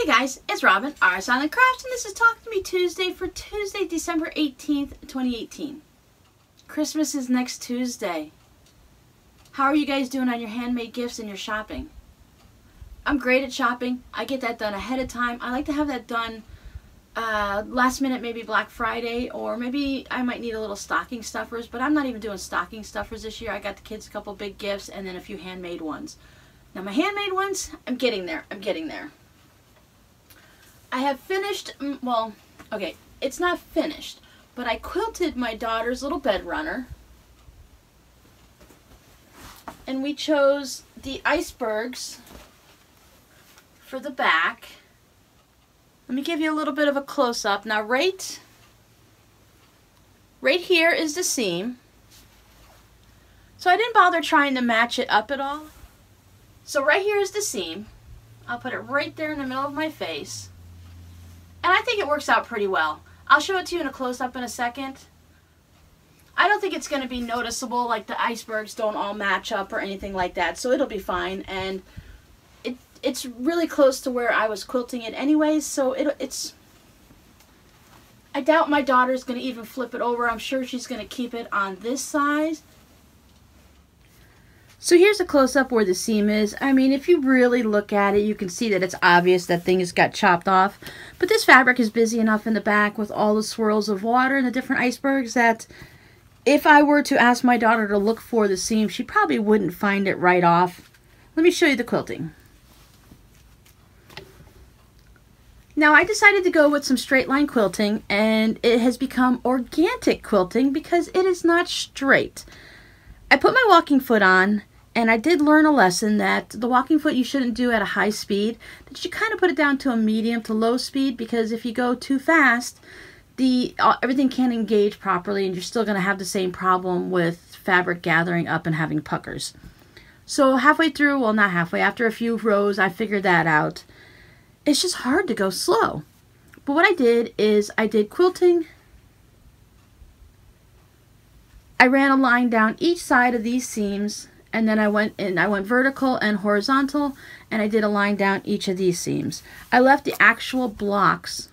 Hey guys, it's Robin, RsIslandCrafts, and this is Talk to Me Tuesday for Tuesday, December 18th, 2018. Christmas is next Tuesday. How are you guys doing on your handmade gifts and your shopping? I'm great at shopping. I get that done ahead of time. I like to have that done last minute, maybe Black Friday, or maybe I might need a little stocking stuffers, but I'm not even doing stocking stuffers this year. I got the kids a couple big gifts and then a few handmade ones. Now my handmade ones, I'm getting there. I have finished, well, okay, it's not finished, but I quilted my daughter's little bed runner. And we chose the icebergs for the back. Let me give you a little bit of a close-up. Now right here is the seam. So I didn't bother trying to match it up at all. So right here is the seam. I'll put it right there in the middle of my face. And I think it works out pretty well. I'll show it to you in a close-up in a second. I don't think it's going to be noticeable, like the icebergs don't all match up or anything like that, so it'll be fine. And it's really close to where I was quilting it anyways, so it's... I doubt my daughter's going to even flip it over. I'm sure she's going to keep it on this side. So here's a close-up where the seam is. I mean, if you really look at it, you can see that it's obvious that thing has got chopped off. But this fabric is busy enough in the back with all the swirls of water and the different icebergs that if I were to ask my daughter to look for the seam, she probably wouldn't find it right off. Let me show you the quilting. Now I decided to go with some straight line quilting, and it has become organic quilting because it is not straight. I put my walking foot on, and I did learn a lesson that the walking foot you shouldn't do at a high speed, that you kind of put it down to a medium to low speed, because if you go too fast, everything can't engage properly and you're still going to have the same problem with fabric gathering up and having puckers. So halfway through, well not halfway, after a few rows I figured that out. It's just hard to go slow. But what I did is I did quilting. I ran a line down each side of these seams, and then I went vertical and horizontal, and I did a line down each of these seams. I left the actual blocks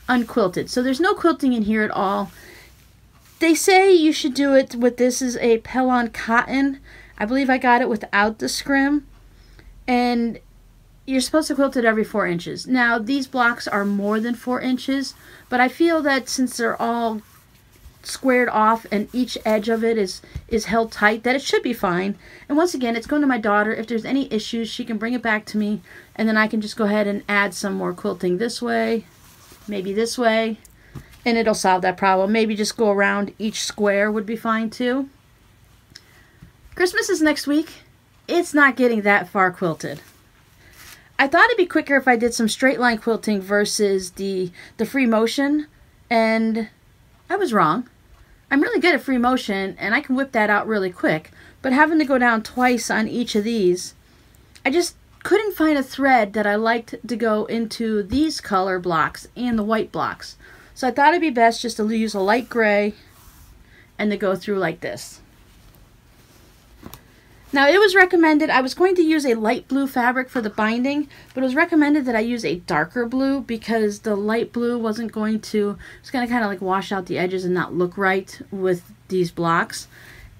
unquilted, so there's no quilting in here at all. They say you should do it with, this is a Pellon cotton. I believe I got it without the scrim, and you're supposed to quilt it every 4 inches. Now these blocks are more than 4 inches, but I feel that since they're all squared off and each edge of it is held tight, that it should be fine. And once again, it's going to my daughter. If there's any issues, she can bring it back to me, and then I can just go ahead and add some more quilting this way, maybe this way, and it'll solve that problem. Maybe just go around each square would be fine too. Christmas is next week. It's not getting that far quilted. I thought it'd be quicker if I did some straight line quilting versus the free motion, and I was wrong. I'm really good at free motion, and I can whip that out really quick, but having to go down twice on each of these, I just couldn't find a thread that I liked to go into these color blocks and the white blocks. So I thought it'd be best just to use a light gray and to go through like this. Now it was recommended, I was going to use a light blue fabric for the binding, but it was recommended that I use a darker blue because the light blue wasn't going to, it's going to kind of like wash out the edges and not look right with these blocks.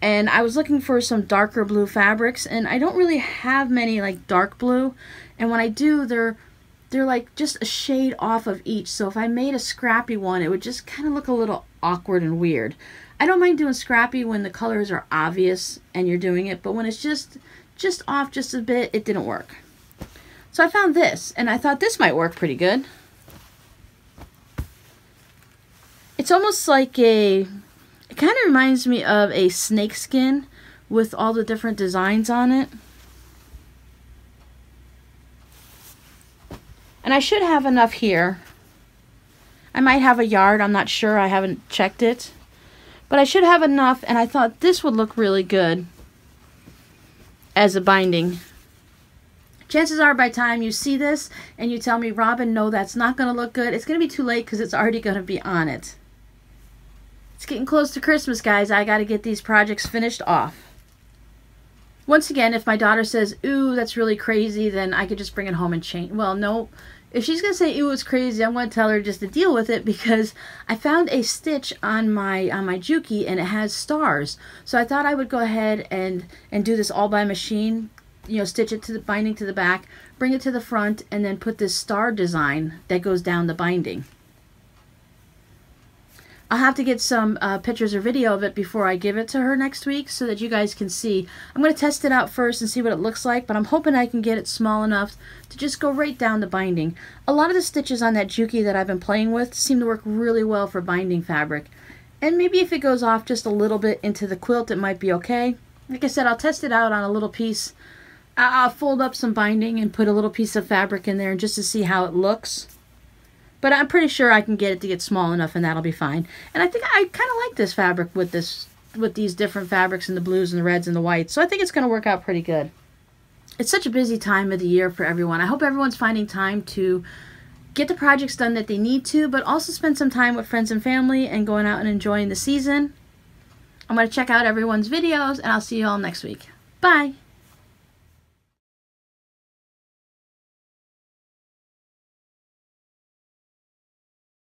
And I was looking for some darker blue fabrics, and I don't really have many like dark blue, and when I do, they're like just a shade off of each. So if I made a scrappy one, it would just kind of look a little awkward and weird. I don't mind doing scrappy when the colors are obvious and you're doing it, but when it's just off just a bit, it didn't work. So I found this, and I thought this might work pretty good. It's almost like it kind of reminds me of a snake skin with all the different designs on it. And I should have enough here. I might have a yard, I'm not sure, I haven't checked it. But I should have enough, and I thought this would look really good as a binding. Chances are by the time you see this and you tell me, Robin, no, that's not going to look good, it's going to be too late because it's already going to be on it. It's getting close to Christmas, guys. I got to get these projects finished off. Once again, if my daughter says, ooh, that's really crazy, then I could just bring it home and change. Well, no, if she's going to say it was crazy, I'm going to tell her just to deal with it, because I found a stitch on my Juki and it has stars. So I thought I would go ahead and do this all by machine. You know, stitch it to the binding to the back, bring it to the front, and then put this star design that goes down the binding. I'll have to get some pictures or video of it before I give it to her next week so that you guys can see. I'm going to test it out first and see what it looks like, but I'm hoping I can get it small enough to just go right down the binding. A lot of the stitches on that Juki that I've been playing with seem to work really well for binding fabric. And maybe if it goes off just a little bit into the quilt, it might be okay. Like I said, I'll test it out on a little piece. I'll fold up some binding and put a little piece of fabric in there just to see how it looks. But I'm pretty sure I can get it to get small enough, and that'll be fine. And I think I kind of like this fabric with these different fabrics and the blues and the reds and the whites. So I think it's going to work out pretty good. It's such a busy time of the year for everyone. I hope everyone's finding time to get the projects done that they need to, but also spend some time with friends and family and going out and enjoying the season. I'm going to check out everyone's videos, and I'll see you all next week. Bye!